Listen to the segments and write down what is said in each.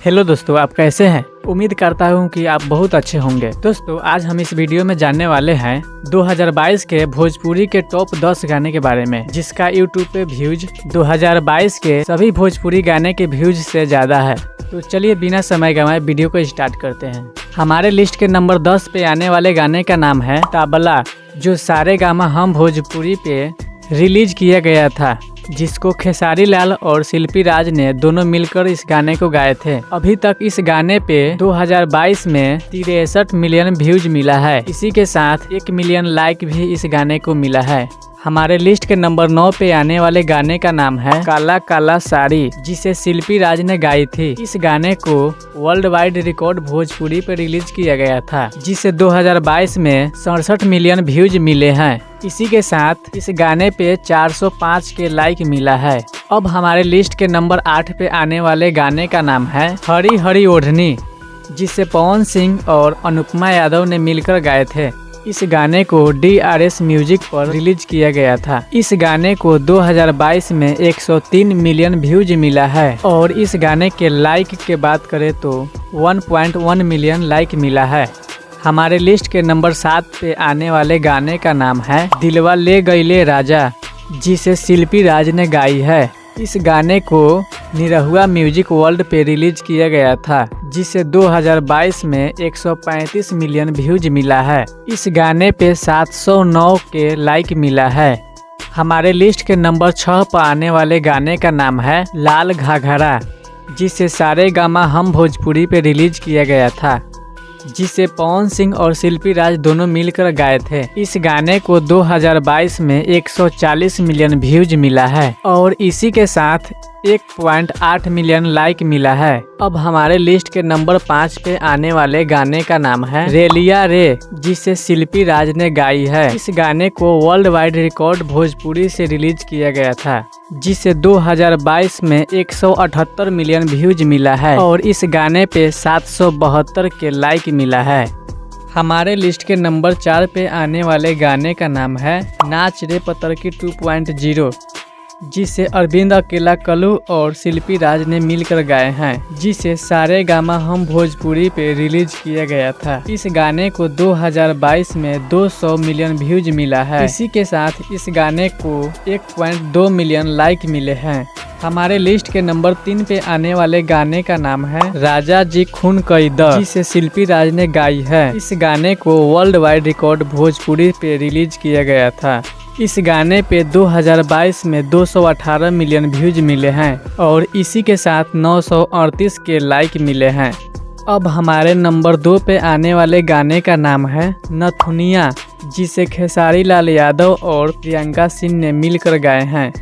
Hello दोस्तों, आप कैसे हैं? उम्मीद करता हूं कि आप बहुत अच्छे होंगे। दोस्तों, आज हम इस वीडियो में जानने वाले हैं 2022 के भोजपुरी के टॉप 10 गाने के बारे में, जिसका यूट्यूब पे व्यूज 2022 के सभी भोजपुरी गाने के व्यूज से ज्यादा है। तो चलिए बिना समय गंवाए वीडियो को स्टार्ट करते हैं। हमारे लिस्ट के नंबर 10 पे आने वाले गाने का नाम है तबला, जो सारेगामा हम भोजपुरी पे रिलीज किया गया था, जिसको खेसारी लाल और शिल्पी राज ने दोनों मिलकर इस गाने को गाए थे। अभी तक इस गाने पे 2022 में 63 मिलियन व्यूज मिला है। इसी के साथ 1 मिलियन लाइक भी इस गाने को मिला है। हमारे लिस्ट के नंबर 9 पे आने वाले गाने का नाम है काला काला साड़ी, जिसे शिल्पी राज ने गाई थी। इस गाने को वर्ल्ड वाइड रिकॉर्ड भोजपुरी पे रिलीज किया गया था, जिसे 2022 में 67 मिलियन व्यूज मिले हैं। इसी के साथ इस गाने पे 405 के लाइक मिला है। अब हमारे लिस्ट के नंबर 8 पे आने वाले गाने का नाम है हरी हरी ओढ़नी, जिसे पवन सिंह और अनुपमा यादव ने मिलकर गाए थे। इस गाने को DRS म्यूजिक पर रिलीज किया गया था। इस गाने को 2022 में 103 मिलियन व्यूज मिला है और इस गाने के लाइक के बात करें तो 1.1 मिलियन लाइक मिला है। हमारे लिस्ट के नंबर 7 पे आने वाले गाने का नाम है दिलवा ले गईले राजा, जिसे शिल्पी राज ने गाई है। इस गाने को निरहुआ म्यूजिक वर्ल्ड पे रिलीज किया गया था, जिसे 2022 में 135 मिलियन व्यूज मिला है। इस गाने पे 709 के लाइक मिला है। हमारे लिस्ट के नंबर 6 पर आने वाले गाने का नाम है लाल घाघरा, जिसे सारेगामा हम भोजपुरी पे रिलीज किया गया था, जिसे पवन सिंह और शिल्पी राज दोनों मिलकर गाए थे। इस गाने को 2022 में 140 मिलियन व्यूज मिला है और इसी के साथ 1.8 मिलियन लाइक मिला है। अब हमारे लिस्ट के नंबर 5 पे आने वाले गाने का नाम है रेलिया रे, जिसे शिल्पी राज ने गाई है। इस गाने को वर्ल्ड वाइड रिकॉर्ड भोजपुरी से रिलीज किया गया था, जिसे 2022 में 178 मिलियन व्यूज मिला है और इस गाने पे 772 के लाइक मिला है। हमारे लिस्ट के नंबर 4 पे आने वाले गाने का नाम है नाच रे पतरकी 2.0, जिसे अरविंद अकेला कलू और शिल्पी राज ने मिलकर गाए हैं, जिसे सारेगामा हम भोजपुरी पे रिलीज किया गया था। इस गाने को 2022 में 200 मिलियन व्यूज मिला है। इसी के साथ इस गाने को 1.2 मिलियन लाइक मिले हैं। हमारे लिस्ट के नंबर 3 पे आने वाले गाने का नाम है राजा जी खून कई द, जिसे शिल्पी राज ने गाई है। इस गाने को वर्ल्ड वाइड रिकॉर्ड भोजपुरी पे रिलीज किया गया था। इस गाने पे 2022 में 218 मिलियन व्यूज मिले हैं और इसी के साथ 938 के लाइक मिले हैं। अब हमारे नंबर 2 पे आने वाले गाने का नाम है नथुनिया, जिसे खेसारी लाल यादव और प्रियंका सिंह ने मिलकर गाए हैं।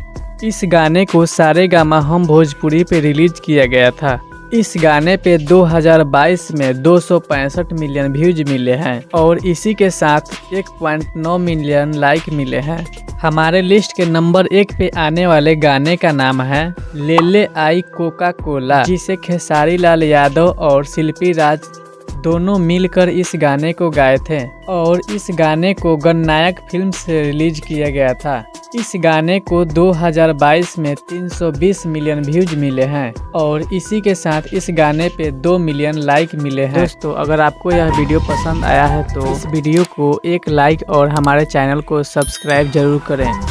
इस गाने को सारेगामा हम भोजपुरी पे रिलीज किया गया था। इस गाने पे 2022 में 265 मिलियन व्यूज मिले हैं और इसी के साथ 1.9 मिलियन लाइक मिले हैं। हमारे लिस्ट के नंबर 1 पे आने वाले गाने का नाम है ले ले आई कोका कोला, जिसे खेसारी लाल यादव और शिल्पी राज दोनों मिलकर इस गाने को गाए थे और इस गाने को गणनायक फिल्म से रिलीज किया गया था। इस गाने को 2022 में 320 मिलियन व्यूज मिले हैं और इसी के साथ इस गाने पे 2 मिलियन लाइक मिले हैं। दोस्तों, अगर आपको यह वीडियो पसंद आया है तो इस वीडियो को एक लाइक और हमारे चैनल को सब्सक्राइब जरूर करें।